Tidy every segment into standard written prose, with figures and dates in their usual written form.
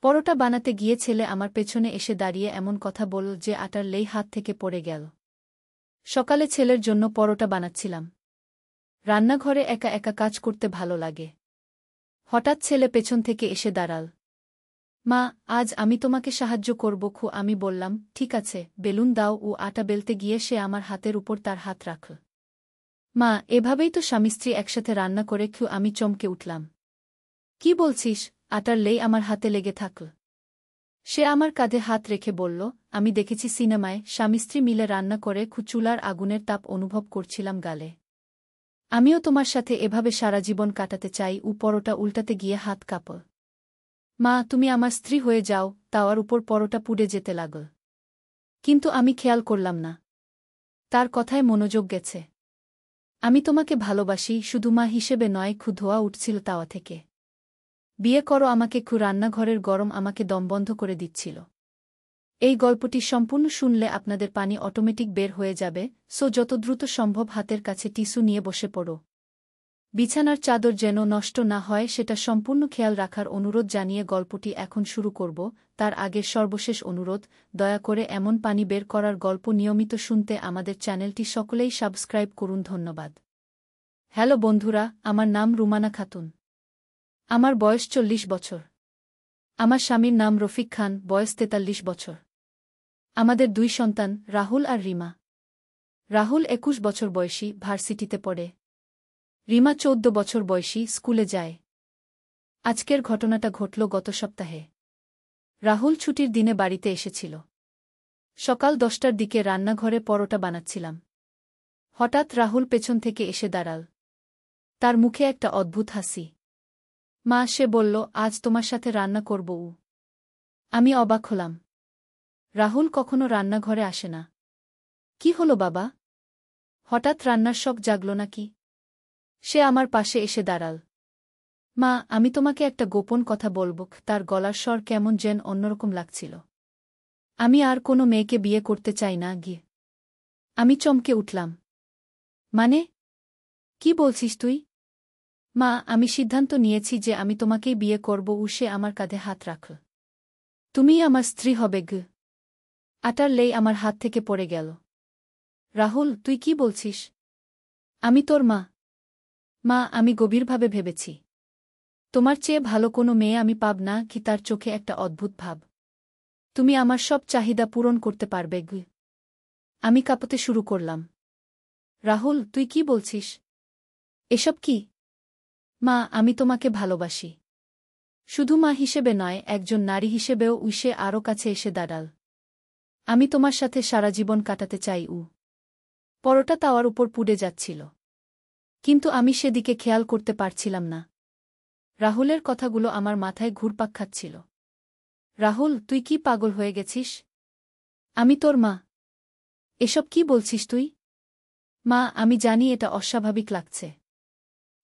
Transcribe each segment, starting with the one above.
পরোটা বানাতে গিয়ে ছেলে আমার পেছনে এসে দাঁড়িয়ে এমন কথা বলল যে আটার লেই হাত থেকে পড়ে গেল। সকালে ছেলের জন্য পরোটা বানাচ্ছিলাম। রান্নাঘরে একা একা কাজ করতে ভালো লাগে। হঠাৎ ছেলে পেছন থেকে এসে দাঁড়াল। মা, আজ আমি তোমাকে সাহায্য করব। আমি বললাম, ঠিক আছে, বেলুন দাও। ও আটা বেলতে গিয়ে সে আমার হাতের উপর তার হাত রাখল। মা, এভাবেই তো স্বামী স্ত্রী একসাথে রান্না করে। আমি চমকে উঠলাম। কি বলছিস? আটার লেই আমার হাতে লেগে থাকল। সে আমার কাঁধে হাত রেখে বলল, আমি দেখেছি সিনেমায় স্বামী স্ত্রী মিলে রান্না করে চুলার আগুনের তাপ অনুভব করছিলাম গালে। আমিও তোমার সাথে এভাবে সারা জীবন কাটাতে চাই। পরোটা উল্টাতে গিয়ে হাত কাঁপল। মা, তুমি আমার স্ত্রী হয়ে যাও। তাওয়ার উপর পরোটা পুড়ে যেতে লাগল। কিন্তু আমি খেয়াল করলাম না। তার কথায় মনোযোগ গেছে। আমি তোমাকে ভালোবাসি, শুধু মা হিসেবে নয়। ধোয়া উঠছিল তাওয়া থেকে। বিয়ে করো আমাকে। রান্নাঘরের গরম আমাকে দমবন্ধ করে দিচ্ছিল। এই গল্পটি সম্পূর্ণ শুনলে আপনাদের পানি অটোমেটিক বের হয়ে যাবে। যত দ্রুত সম্ভব হাতের কাছে টিস্যু নিয়ে বসে পড়ো। বিছানার চাদর যেন নষ্ট না হয় সেটা সম্পূর্ণ খেয়াল রাখার অনুরোধ জানিয়ে গল্পটি এখন শুরু করব। তার আগের সর্বশেষ অনুরোধ, দয়া করে এমন পানি বের করার গল্প নিয়মিত শুনতে আমাদের চ্যানেলটি সকলেই সাবস্ক্রাইব করুন। ধন্যবাদ। হ্যালো বন্ধুরা, আমার নাম রুমানা খাতুন। আমার বয়স 40 বছর। আমার স্বামীর নাম রফিক খান, বয়স 43 বছর। আমাদের 2 সন্তান, রাহুল আর রিমা। রাহুল 21 বছর বয়সী, ভার্সিটিতে পড়ে। রিমা 14 বছর বয়সী, স্কুলে যায়। আজকের ঘটনাটা ঘটল গত সপ্তাহে। রাহুল ছুটির দিনে বাড়িতে এসেছিল। সকাল 10টার দিকে রান্নাঘরে পরোটা বানাচ্ছিলাম। হঠাৎ রাহুল পেছন থেকে এসে দাঁড়াল। তার মুখে একটা অদ্ভুত হাসি। মা, সে বলল, আজ তোমার সাথে রান্না করব। আমি অবাক হলাম। রাহুল কখনো রান্নাঘরে আসে না। কি হলো বাবা? হঠাৎ রান্নার শখ জাগল নাকি? সে আমার পাশে এসে দাঁড়াল। মা, আমি তোমাকে একটা গোপন কথা বলব। তার গলার স্বর কেমন যেন অন্যরকম লাগছিল। আমি আর কোনো মেয়েকে বিয়ে করতে চাই না। আমি চমকে উঠলাম। মানে? কি বলছিস তুই? মা, আমি সিদ্ধান্ত নিয়েছি যে আমি তোমাকেই বিয়ে করব। সে আমার কাঁধে হাত রাখল। তুমিই আমার স্ত্রী হবে। আটার লেই আমার হাত থেকে পড়ে গেল। রাহুল, তুই কি বলছিস? আমি তোর মা। মা, আমি গভীরভাবে ভেবেছি। তোমার চেয়ে ভালো কোনো মেয়ে আমি পাব না। তার চোখে একটা অদ্ভুত ভাব। তুমি আমার সব চাহিদা পূরণ করতে পারবে। আমি কাঁপতে শুরু করলাম। রাহুল, তুই কি বলছিস? এসব কি? মা, আমি তোমাকে ভালোবাসি। শুধু মা হিসেবে নয়, একজন নারী হিসেবেও। সে আরও কাছে এসে দাঁড়াল। আমি তোমার সাথে সারা জীবন কাটাতে চাই। পরোটা তাওয়ার উপর পুড়ে যাচ্ছিল। কিন্তু আমি সেদিকে খেয়াল করতে পারছিলাম না। রাহুলের কথাগুলো আমার মাথায় ঘুরপাক খাচ্ছিল। রাহুল, তুই কি পাগল হয়ে গেছিস? আমি তোর মা। এসব কি বলছিস তুই? মা, আমি জানি এটা অস্বাভাবিক লাগছে।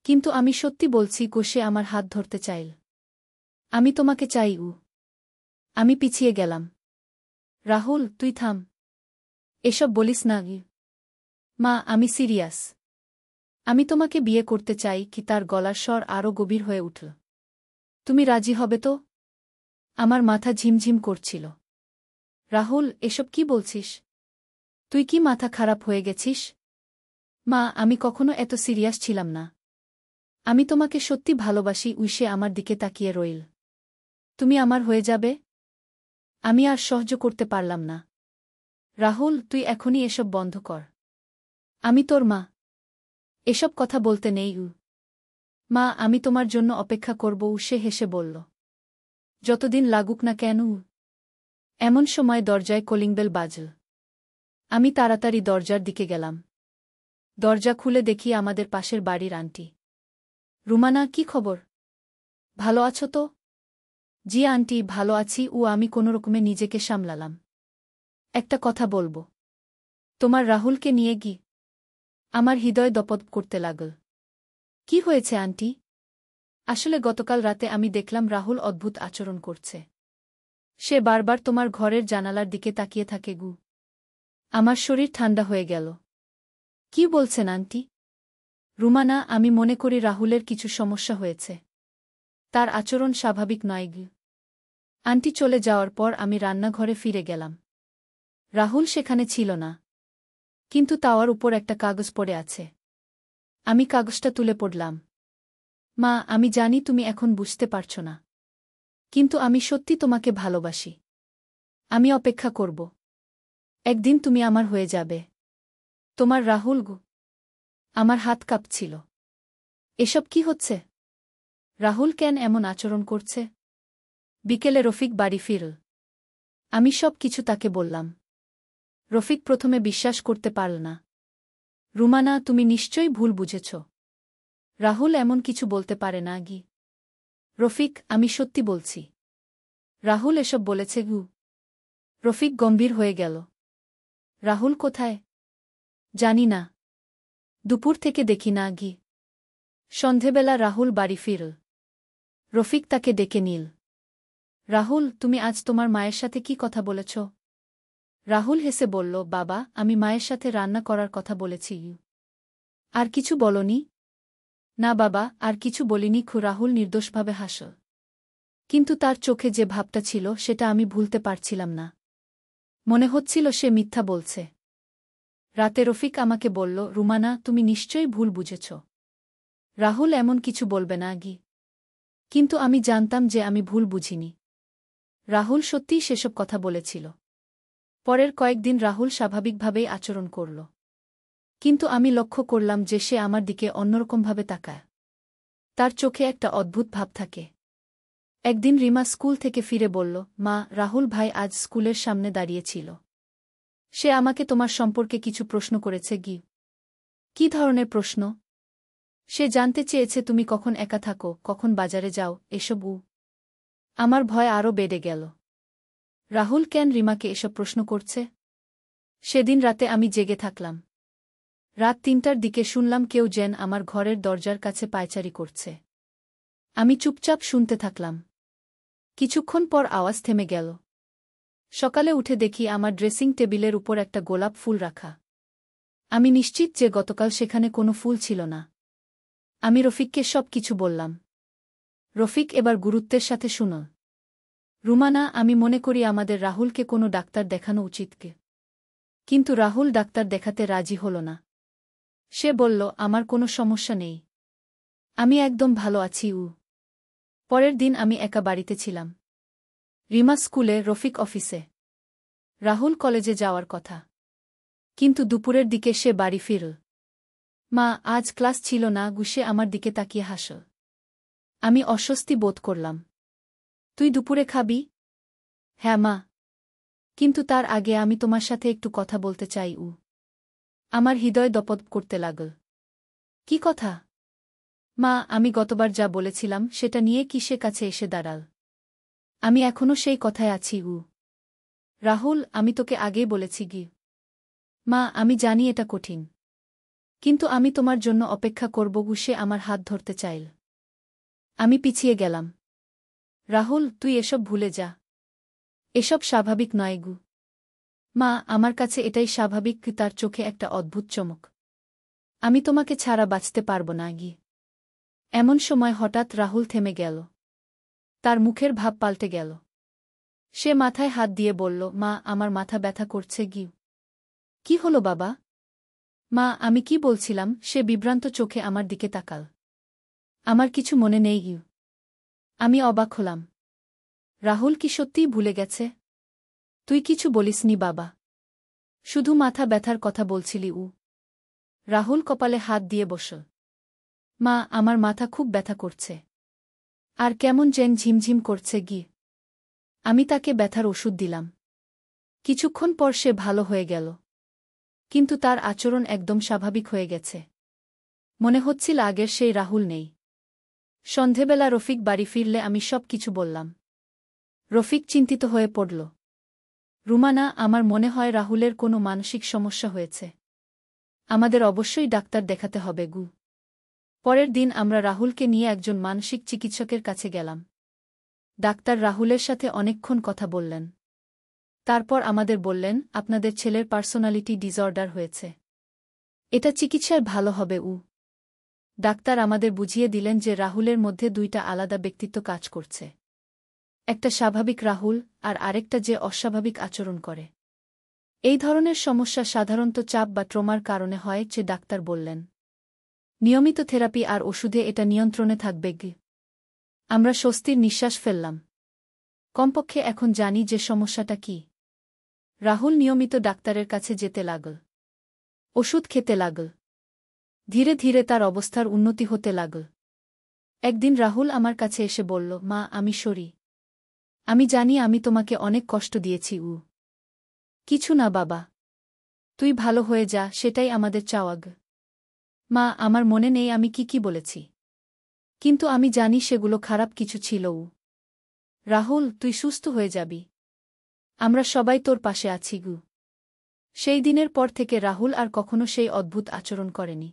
কিন্তু আমি সত্যি বলছি। সে আমার হাত ধরতে চাইল। আমি তোমাকে চাই। আমি পিছিয়ে গেলাম। রাহুল, তুই থাম। এসব বলিস না। মা, আমি সিরিয়াস। আমি তোমাকে বিয়ে করতে চাই। তার গলার স্বর আরও গভীর হয়ে উঠল। তুমি রাজি হবে তো? আমার মাথা ঝিমঝিম করছিল। রাহুল, এসব কি বলছিস? তুই কি মাথা খারাপ হয়ে গেছিস? মা, আমি কখনো এত সিরিয়াস ছিলাম না। আমি তোমাকে সত্যি ভালোবাসি। সে আমার দিকে তাকিয়ে রইল। তুমি আমার হয়ে যাবে? আমি আর সহ্য করতে পারলাম না। রাহুল, তুই এখনই এসব বন্ধ কর। আমি তোর মা। এসব কথা বলতে নেই। মা, আমি তোমার জন্য অপেক্ষা করব। সে হেসে বলল। যতদিন লাগুক না কেন। এমন সময় দরজায় কলিংবেল বাজল। আমি তাড়াতাড়ি দরজার দিকে গেলাম। দরজা খুলে দেখি আমাদের পাশের বাড়ির আন্টি। রুমানা, কি খবর? ভালো আছো তো? জি আন্টি, ভালো আছি। আমি কোনোরকমে নিজেকে সামলালাম। একটা কথা বলবো। তোমার রাহুলকে নিয়ে আমার হৃদয় দপদপ করতে লাগল। কি হয়েছে আন্টি? আসলে গতকাল রাতে আমি দেখলাম রাহুল অদ্ভুত আচরণ করছে। সে বারবার তোমার ঘরের জানালার দিকে তাকিয়ে থাকে। আমার শরীর ঠান্ডা হয়ে গেল। কি বলছেন আন্টি? রুমানা, আমি মনে করি রাহুলের কিছু সমস্যা হয়েছে। তার আচরণ স্বাভাবিক নয়। আন্টি চলে যাওয়ার পর আমি রান্নাঘরে ফিরে গেলাম। রাহুল সেখানে ছিল না, কিন্তু তাওয়ার উপর একটা কাগজ পড়ে আছে। আমি কাগজটা তুলে পড়লাম। মা, আমি জানি তুমি এখন বুঝতে পারছ না, কিন্তু আমি সত্যি তোমাকে ভালোবাসি। আমি অপেক্ষা করব, একদিন তুমি আমার হয়ে যাবে। তোমার রাহুল গো। আমার হাত কাঁপছিল। এসব কি হচ্ছে? রাহুল কেন এমন আচরণ করছে? বিকেলে রফিক বাড়ি ফিরল। আমি সব কিছু তাকে বললাম। রফিক প্রথমে বিশ্বাস করতে পারল না। রুমানা, তুমি নিশ্চয়ই ভুল বুঝেছ। রাহুল এমন কিছু বলতে পারে না গি। রফিক, আমি সত্যি বলছি। রাহুল এসব বলেছে গু। রফিক গম্ভীর হয়ে গেল। রাহুল কোথায়? জানি না। দুপুর থেকে দেখি না গি। সন্ধেবেলা রাহুল বাড়ি ফিরল। রফিক তাকে ডেকে নিল। রাহুল, তুমি আজ তোমার মায়ের সাথে কি কথা বলেছ? রাহুল হেসে বলল, বাবা, আমি মায়ের সাথে রান্না করার কথা বলেছি। আর কিছু বলনি? না বাবা, আর কিছু বলিনি। রাহুল নির্দোষভাবে হাসল। কিন্তু তার চোখে যে ভাবটা ছিল সেটা আমি ভুলতে পারছিলাম না। মনে হচ্ছিল সে মিথ্যা বলছে। রাতে রফিক আমাকে বলল, রুমানা, তুমি নিশ্চয়ই ভুল বুঝেছ। রাহুল এমন কিছু বলবে না গি। কিন্তু আমি জানতাম যে আমি ভুল বুঝিনি। রাহুল সত্যিই সেসব কথা বলেছিল। পরের কয়েকদিন রাহুল স্বাভাবিকভাবেই আচরণ করল। কিন্তু আমি লক্ষ্য করলাম যে সে আমার দিকে অন্যরকমভাবে তাকায়। তার চোখে একটা অদ্ভুত ভাব থাকে। একদিন রিমা স্কুল থেকে ফিরে বলল, মা, রাহুল ভাই আজ স্কুলের সামনে দাঁড়িয়েছিল। সে আমাকে তোমার সম্পর্কে কিছু প্রশ্ন করেছে গি। কি ধরনের প্রশ্ন? সে জানতে চেয়েছে তুমি কখন একা থাকো, কখন বাজারে যাও, এসব। আমার ভয় আরও বেড়ে গেল। রাহুল কেন রিমাকে এসব প্রশ্ন করছে? সেদিন রাতে আমি জেগে থাকলাম। রাত ৩টার দিকে শুনলাম কেউ যেন আমার ঘরের দরজার কাছে পায়চারি করছে। আমি চুপচাপ শুনতে থাকলাম। কিছুক্ষণ পর আওয়াজ থেমে গেল। সকালে উঠে দেখি আমার ড্রেসিং টেবিলের উপর একটা গোলাপ ফুল রাখা। আমি নিশ্চিত যে গতকাল সেখানে কোনো ফুল ছিল না। আমি রফিককে সব কিছু বললাম। রফিক এবার গুরুত্বের সাথে শুনল। রুমানা, আমি মনে করি আমাদের রাহুলকে কোনো ডাক্তার দেখানো উচিতকে। কিন্তু রাহুল ডাক্তার দেখাতে রাজি হল না। সে বলল, আমার কোনো সমস্যা নেই। আমি একদম ভালো আছি। পরের দিন আমি একা বাড়িতে ছিলাম। রিমা স্কুলে, রফিক অফিসে। রাহুল কলেজে যাওয়ার কথা। কিন্তু দুপুরের দিকে সে বাড়ি ফিরল। মা, আজ ক্লাস ছিল না। গুসে আমার দিকে তাকিয়ে হাসল। আমি অস্বস্তি বোধ করলাম। তুই দুপুরে খাবি? হ্যাঁ মা। কিন্তু তার আগে আমি তোমার সাথে একটু কথা বলতে চাই। আমার হৃদয় দপদপ করতে লাগল। কি কথা? মা, আমি গতবার যা বলেছিলাম সেটা নিয়ে কি সে কাছে এসে দাঁড়াল? আমি এখনও সেই কথায় আছি। রাহুল, আমি তোকে আগেই বলেছি গি। মা, আমি জানি এটা কঠিন। কিন্তু আমি তোমার জন্য অপেক্ষা করব। সে আমার হাত ধরতে চাইল। আমি পিছিয়ে গেলাম। রাহুল, তুই এসব ভুলে যা। এসব স্বাভাবিক নয় গু। মা, আমার কাছে এটাই স্বাভাবিক। তার চোখে একটা অদ্ভুত চমক। আমি তোমাকে ছাড়া বাঁচতে পারব না গি। এমন সময় হঠাৎ রাহুল থেমে গেল। তার মুখের ভাব পাল্টে গেল। সে মাথায় হাত দিয়ে বলল, মা, আমার মাথা ব্যথা করছে গি। কি হলো বাবা? মা, আমি কি বলছিলাম? সে বিভ্রান্ত চোখে আমার দিকে তাকাল। আমার কিছু মনে নেই গি। আমি অবাক হলাম। রাহুল কি সত্যিই ভুলে গেছে? তুই কিছু বলিসনি বাবা? শুধু মাথা ব্যথার কথা বলছিলি। রাহুল কপালে হাত দিয়ে বসল। মা, আমার মাথা খুব ব্যথা করছে। আর কেমন যেন ঝিমঝিম করছে গি। আমি তাকে ব্যথার ওষুধ দিলাম। কিছুক্ষণ পর সে ভালো হয়ে গেল। কিন্তু তার আচরণ একদম স্বাভাবিক হয়ে গেছে। মনে হচ্ছিল আগের সেই রাহুল নেই। সন্ধেবেলা রফিক বাড়ি ফিরলে আমি সব কিছু বললাম। রফিক চিন্তিত হয়ে পড়ল। রুমানা, আমার মনে হয় রাহুলের কোনো মানসিক সমস্যা হয়েছে। আমাদের অবশ্যই ডাক্তার দেখাতে হবে গু। পরের দিন আমরা রাহুলকে নিয়ে একজন মানসিক চিকিৎসকের কাছে গেলাম। ডাক্তার রাহুলের সাথে অনেকক্ষণ কথা বললেন। তারপর আমাদের বললেন, আপনাদের ছেলের পার্সোনালিটি ডিসঅর্ডার হয়েছে। এটা চিকিৎসায় ভালো হবে। ডাক্তার আমাদের বুঝিয়ে দিলেন যে রাহুলের মধ্যে দুইটা আলাদা ব্যক্তিত্ব কাজ করছে। একটা স্বাভাবিক রাহুল আর আরেকটা যে অস্বাভাবিক আচরণ করে। এই ধরনের সমস্যা সাধারণত চাপ বা ট্রমার কারণে হয়, যে ডাক্তার বললেন। নিয়মিত থেরাপি আর ওষুধে এটা নিয়ন্ত্রণে থাকবে। আমরা স্বস্তির নিঃশ্বাস ফেললাম। কমপক্ষে এখন জানি যে সমস্যাটা কি। রাহুল নিয়মিত ডাক্তারের কাছে যেতে লাগল। ওষুধ খেতে লাগল। ধীরে ধীরে তার অবস্থার উন্নতি হতে লাগল। একদিন রাহুল আমার কাছে এসে বলল, মা, আমি সরি। আমি জানি আমি তোমাকে অনেক কষ্ট দিয়েছি। কিছু না বাবা। তুই ভালো হয়ে যা, সেটাই আমাদের চাওয়া। মা, আমার মনে নেই আমি কি বলেছি। কিন্তু আমি জানি সেগুলো খারাপ কিছু ছিল। রাহুল, তুই সুস্থ হয়ে যাবি। আমরা সবাই তোর পাশে আছি। সেই দিনের পর থেকে রাহুল আর কখনো সেই অদ্ভুত আচরণ করেনি।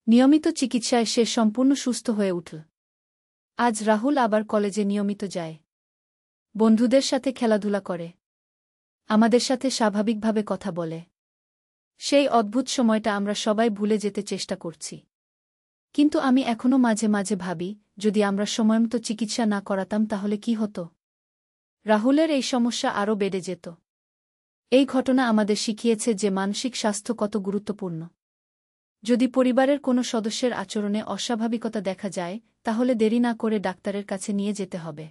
নিয়মিত চিকিৎসায় সে সম্পূর্ণ সুস্থ হয়ে উঠল। আজ রাহুল আবার কলেজে নিয়মিত যায়। বন্ধুদের সাথে খেলাধুলা করে। আমাদের সাথে স্বাভাবিকভাবে কথা বলে। সেই অদ্ভুত সময়টা আমরা সবাই ভুলে যেতে চেষ্টা করছি। কিন্তু আমি এখনো মাঝে মাঝে ভাবি, যদি আমরা সময়মতো চিকিৎসা না করাতাম তাহলে কি হতো। রাহুলের এই সমস্যা আরও বেড়ে যেত। এই ঘটনা আমাদের শিখিয়েছে যে মানসিক স্বাস্থ্য কত গুরুত্বপূর্ণ। যদি পরিবারের কোনো সদস্যের আচরণে অস্বাভাবিকতা দেখা যায়, তাহলে দেরি না করে ডাক্তারের কাছে নিয়ে যেতে হবে।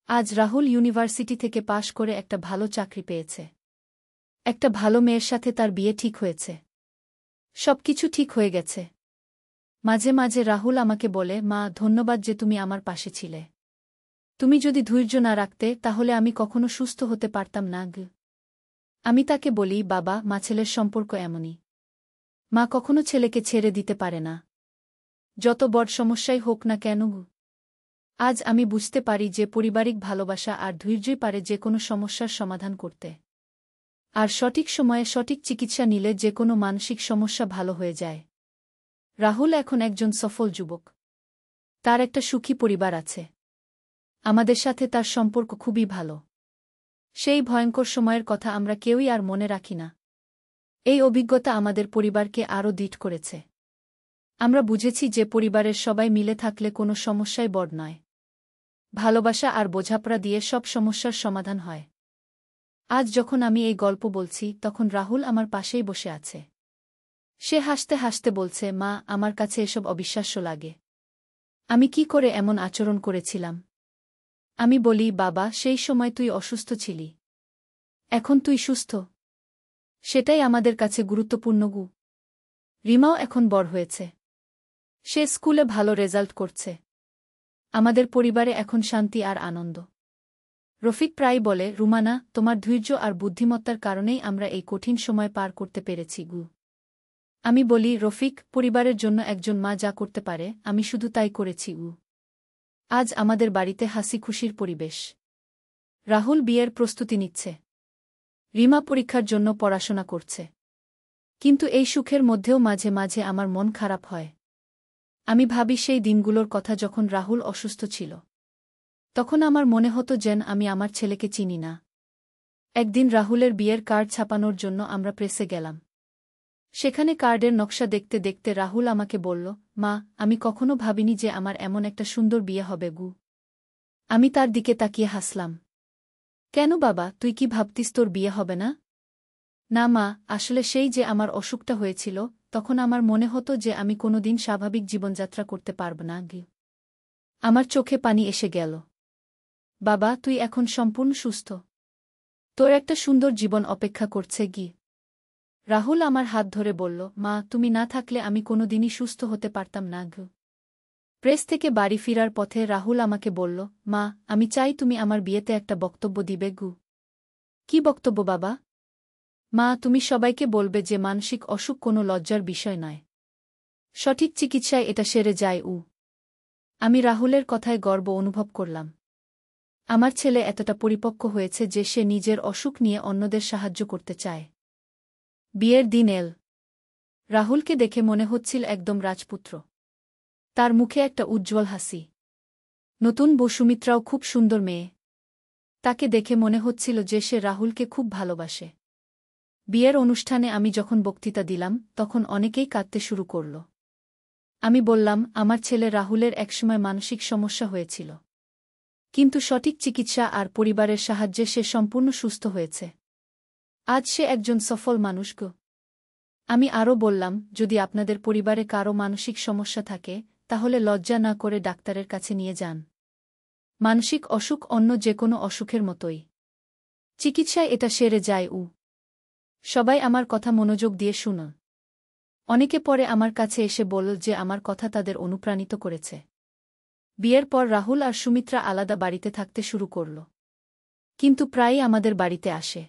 আজ রাহুল ইউনিভার্সিটি থেকে পাশ করে একটা ভালো চাকরি পেয়েছে। একটা ভালো মেয়ের সাথে তার বিয়ে ঠিক হয়েছে। সবকিছু ঠিক হয়ে গেছে। মাঝে মাঝে রাহুল আমাকে বলে, মা, ধন্যবাদ যে তুমি আমার পাশে ছিলে। তুমি যদি ধৈর্য না রাখতে তাহলে আমি কখনো সুস্থ হতে পারতাম না। আমি তাকে বলি, বাবা, মা ছেলের সম্পর্ক এমনই। মা কখনো ছেলেকে ছেড়ে দিতে পারে না, যত বড় সমস্যাই হোক না কেন। আজ আমি বুঝতে পারি যে পারিবারিক ভালোবাসা আর ধৈর্যই পারে যে কোনো সমস্যার সমাধান করতে। আর সঠিক সময়ে সঠিক চিকিৎসা নিলে যে কোনো মানসিক সমস্যা ভালো হয়ে যায়। রাহুল এখন একজন সফল যুবক। তার একটা সুখী পরিবার আছে। আমাদের সাথে তার সম্পর্ক খুবই ভালো। সেই ভয়ঙ্কর সময়ের কথা আমরা কেউই আর মনে রাখি না। এই অভিজ্ঞতা আমাদের পরিবারকে আরও দৃঢ় করেছে। আমরা বুঝেছি যে পরিবারের সবাই মিলে থাকলে কোনো সমস্যাই বড় নয়। ভালোবাসা আর বোঝাপড়া দিয়ে সব সমস্যার সমাধান হয়। আজ যখন আমি এই গল্প বলছি, তখন রাহুল আমার পাশেই বসে আছে। সে হাসতে হাসতে বলছে, মা, আমার কাছে এসব অবিশ্বাস্য লাগে। আমি কি করে এমন আচরণ করেছিলাম? আমি বলি, বাবা, সেই সময় তুই অসুস্থ ছিলি। এখন তুই সুস্থ। সেটাই আমাদের কাছে গুরুত্বপূর্ণ। রিমাও এখন বড় হয়েছে। সে স্কুলে ভালো রেজাল্ট করছে। আমাদের পরিবারে এখন শান্তি আর আনন্দ। রফিক প্রায় বলে, রুমানা, তোমার ধৈর্য আর বুদ্ধিমত্তার কারণেই আমরা এই কঠিন সময় পার করতে পেরেছি। আমি বলি, রফিক, পরিবারের জন্য একজন মা যা করতে পারে আমি শুধু তাই করেছি। আজ আমাদের বাড়িতে হাসি খুশির পরিবেশ। রাহুল বিয়ের প্রস্তুতি নিচ্ছে। রিমা পরীক্ষার জন্য পড়াশোনা করছে। কিন্তু এই সুখের মধ্যেও মাঝে মাঝে আমার মন খারাপ হয়। আমি ভাবি সেই দিনগুলোর কথা যখন রাহুল অসুস্থ ছিল। তখন আমার মনে হতো যেন আমি আমার ছেলেকে চিনি না। একদিন রাহুলের বিয়ের কার্ড ছাপানোর জন্য আমরা প্রেসে গেলাম। সেখানে কার্ডের নকশা দেখতে দেখতে রাহুল আমাকে বলল, মা, আমি কখনো ভাবিনি যে আমার এমন একটা সুন্দর বিয়ে হবে। আমি তার দিকে তাকিয়ে হাসলাম। কেন বাবা, তুই কি ভাবতিস তোর বিয়ে হবে না? না মা, আসলে সেই যে আমার অসুখটা হয়েছিল, তখন আমার মনে হতো যে আমি কোনোদিন স্বাভাবিক জীবনযাত্রা করতে পারব না। আমার চোখে পানি এসে গেল। বাবা, তুই এখন সম্পূর্ণ সুস্থ। তোর একটা সুন্দর জীবন অপেক্ষা করছে। রাহুল আমার হাত ধরে বলল, মা, তুমি না থাকলে আমি কোনোদিনই সুস্থ হতে পারতাম না। প্রেস থেকে বাড়ি ফিরার পথে রাহুল আমাকে বলল, মা, আমি চাই তুমি আমার বিয়েতে একটা বক্তব্য দিবে। কি বক্তব্য বাবা? মা, তুমি সবাইকে বলবে যে মানসিক অসুখ কোনো লজ্জার বিষয় নয়। সঠিক চিকিৎসায় এটা সেরে যায়। আমি রাহুলের কথায় গর্ব অনুভব করলাম। আমার ছেলে এতটা পরিপক্ক হয়েছে যে সে নিজের অসুখ নিয়ে অন্যদের সাহায্য করতে চায়। বিয়ের দিন এল। রাহুলকে দেখে মনে হচ্ছিল একদম রাজপুত্র। তার মুখে একটা উজ্জ্বল হাসি। নতুন বউ সুমিত্রাও খুব সুন্দর মেয়ে। তাকে দেখে মনে হচ্ছিল যে সে রাহুলকে খুব ভালোবাসে। বিয়ের অনুষ্ঠানে আমি যখন বক্তৃতা দিলাম, তখন অনেকেই কাঁদতে শুরু করল। আমি বললাম, আমার ছেলে রাহুলের একসময় মানসিক সমস্যা হয়েছিল। কিন্তু সঠিক চিকিৎসা আর পরিবারের সাহায্যে সে সম্পূর্ণ সুস্থ হয়েছে। আজ সে একজন সফল মানুষ গো। আমি আরও বললাম, যদি আপনাদের পরিবারে কারও মানসিক সমস্যা থাকে, তাহলে লজ্জা না করে ডাক্তারের কাছে নিয়ে যান। মানসিক অসুখ অন্য যে কোনো অসুখের মতোই। চিকিৎসায় এটা সেরে যায়। সবাই আমার কথা মনোযোগ দিয়ে শুনো। অনেকে পরে আমার কাছে এসে বলল যে আমার কথা তাদের অনুপ্রাণিত করেছে। বিয়ের পর রাহুল আর সুমিত্রা আলাদা বাড়িতে থাকতে শুরু করল। কিন্তু প্রায়ই আমাদের বাড়িতে আসে।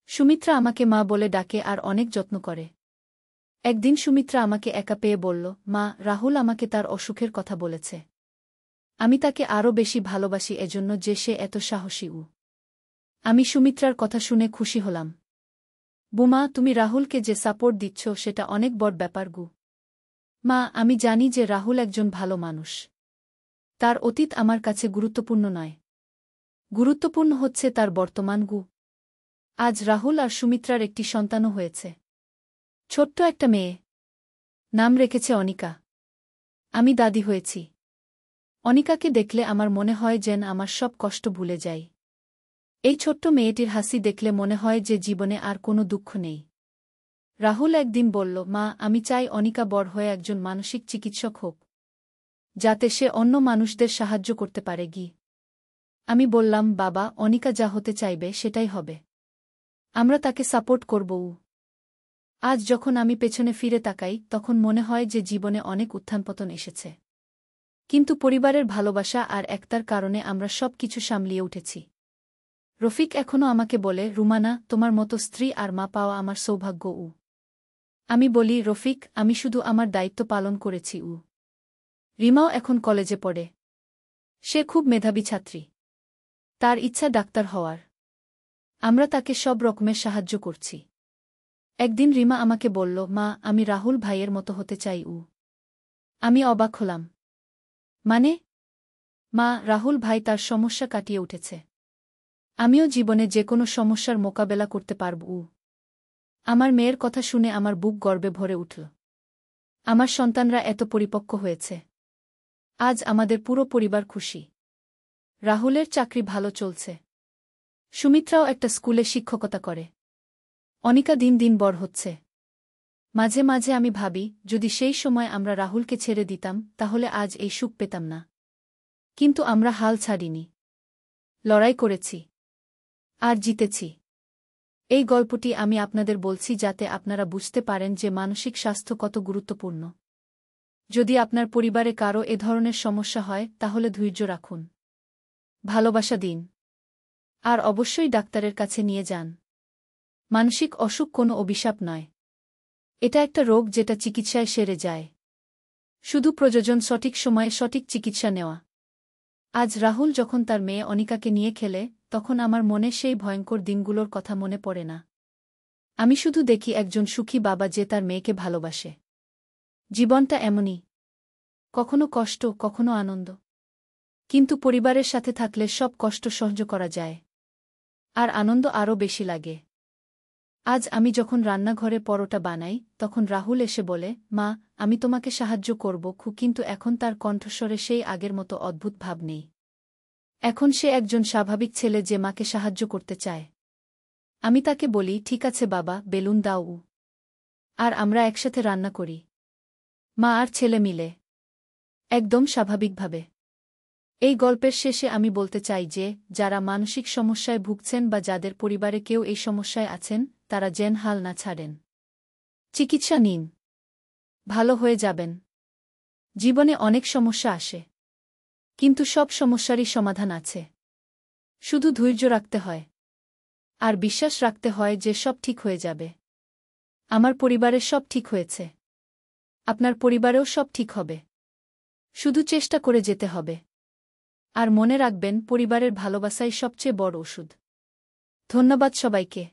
সুমিত্রা আমাকে মা বলে ডাকে আর অনেক যত্ন করে। একদিন সুমিত্রা আমাকে একা পেয়ে বলল, মা, রাহুল আমাকে তার অসুখের কথা বলেছে। আমি তাকে আরও বেশি ভালোবাসি এজন্য যে সে এত সাহসী। আমি সুমিত্রার কথা শুনে খুশি হলাম। বুমা, তুমি রাহুলকে যে সাপোর্ট দিচ্ছ সেটা অনেক বড় ব্যাপার গু। মা, আমি জানি যে রাহুল একজন ভালো মানুষ। তার অতীত আমার কাছে গুরুত্বপূর্ণ নয়। গুরুত্বপূর্ণ হচ্ছে তার বর্তমান গু। আজ রাহুল আর সুমিত্রার একটি সন্তানও হয়েছে। ছোট্ট একটা মেয়ে। নাম রেখেছে অনিকা। আমি দাদি হয়েছি। অনিকাকে দেখলে আমার মনে হয় যেন আমার সব কষ্ট ভুলে যাই। এই ছোট্ট মেয়েটির হাসি দেখলে মনে হয় যে জীবনে আর কোনো দুঃখ নেই। রাহুল একদিন বলল, মা, আমি চাই অনিকা বড় হয়ে একজন মানসিক চিকিৎসক হোক, যাতে সে অন্য মানুষদের সাহায্য করতে পারে গি। আমি বললাম, বাবা, অনিকা যা হতে চাইবে সেটাই হবে। আমরা তাকে সাপোর্ট করব। আজ যখন আমি পেছনে ফিরে তাকাই তখন মনে হয় যে জীবনে অনেক উত্থানপতন এসেছে। কিন্তু পরিবারের ভালোবাসা আর একতার কারণে আমরা সব কিছু সামলিয়ে উঠেছি। রফিক এখনও আমাকে বলে, রুমানা, তোমার মতো স্ত্রী আর মা পাওয়া আমার সৌভাগ্য। আমি বলি, রফিক, আমি শুধু আমার দায়িত্ব পালন করেছি। রিমাও এখন কলেজে পড়ে। সে খুব মেধাবী ছাত্রী। তার ইচ্ছা ডাক্তার হওয়ার। আমরা তাকে সব রকমের সাহায্য করছি। একদিন রিমা আমাকে বলল, মা, আমি রাহুল ভাইয়ের মতো হতে চাই। আমি অবাক হলাম। মানে? মা, রাহুল ভাই তার সমস্যা কাটিয়ে উঠেছে। আমিও জীবনে যে কোনো সমস্যার মোকাবেলা করতে পারব। আমার মেয়ের কথা শুনে আমার বুক গর্বে ভরে উঠল। আমার সন্তানরা এত পরিপক্ক হয়েছে। আজ আমাদের পুরো পরিবার খুশি। রাহুলের চাকরি ভালো চলছে। সুমিত্রাও একটা স্কুলে শিক্ষকতা করে। অনিকা দিন দিন বড় হচ্ছে। মাঝে মাঝে আমি ভাবি, যদি সেই সময় আমরা রাহুলকে ছেড়ে দিতাম তাহলে আজ এই সুখ পেতাম না। কিন্তু আমরা হাল ছাড়িনি। লড়াই করেছি। আর জিতেছি। এই গল্পটি আমি আপনাদের বলছি যাতে আপনারা বুঝতে পারেন যে মানসিক স্বাস্থ্য কত গুরুত্বপূর্ণ। যদি আপনার পরিবারে কারও এ ধরনের সমস্যা হয় তাহলে ধৈর্য রাখুন। ভালোবাসা দিন। আর অবশ্যই ডাক্তারের কাছে নিয়ে যান। মানসিক অসুখ কোনো অভিশাপ নয়। এটা একটা রোগ যেটা চিকিৎসায় সেরে যায়। শুধু প্রয়োজন সঠিক সময়ে সঠিক চিকিৎসা নেওয়া। আজ রাহুল যখন তার মেয়ে অনিকাকে নিয়ে খেলে তখন আমার মনে সেই ভয়ঙ্কর দিনগুলোর কথা মনে পড়ে না। আমি শুধু দেখি একজন সুখী বাবা যে তার মেয়েকে ভালোবাসে। জীবনটা এমনই। কখনো কষ্ট, কখনো আনন্দ। কিন্তু পরিবারের সাথে থাকলে সব কষ্ট সহ্য করা যায়। আর আনন্দ আরও বেশি লাগে। আজ আমি যখন রান্নাঘরে পরোটা বানাই তখন রাহুল এসে বলে, মা, আমি তোমাকে সাহায্য করব, কিন্তু এখন তার কণ্ঠস্বরে সেই আগের মতো অদ্ভুত ভাব নেই। এখন সে একজন স্বাভাবিক ছেলে যে মাকে সাহায্য করতে চায়। আমি তাকে বলি, ঠিক আছে বাবা, বেলুন দাও। আর আমরা একসাথে রান্না করি। মা আর ছেলে মিলে। একদম স্বাভাবিকভাবে। এই গল্পের শেষে আমি বলতে চাই যে, যারা মানসিক সমস্যায় ভুগছেন বা যাদের পরিবারে কেউ এই সমস্যায় আছেন, তারা যেন হাল না ছাড়েন। চিকিৎসা নিন। ভালো হয়ে যাবেন। জীবনে অনেক সমস্যা আসে। কিন্তু সব সমস্যারই সমাধান আছে। শুধু ধৈর্য রাখতে হয়। আর বিশ্বাস রাখতে হয় যে সব ঠিক হয়ে যাবে। আমার পরিবারের সব ঠিক হয়েছে। আপনার পরিবারেও সব ঠিক হবে। শুধু চেষ্টা করে যেতে হবে। আর মনে রাখবেন, পরিবারের ভালোবাসাই সবচেয়ে বড় ওষুধ। ধন্যবাদ সবাইকে।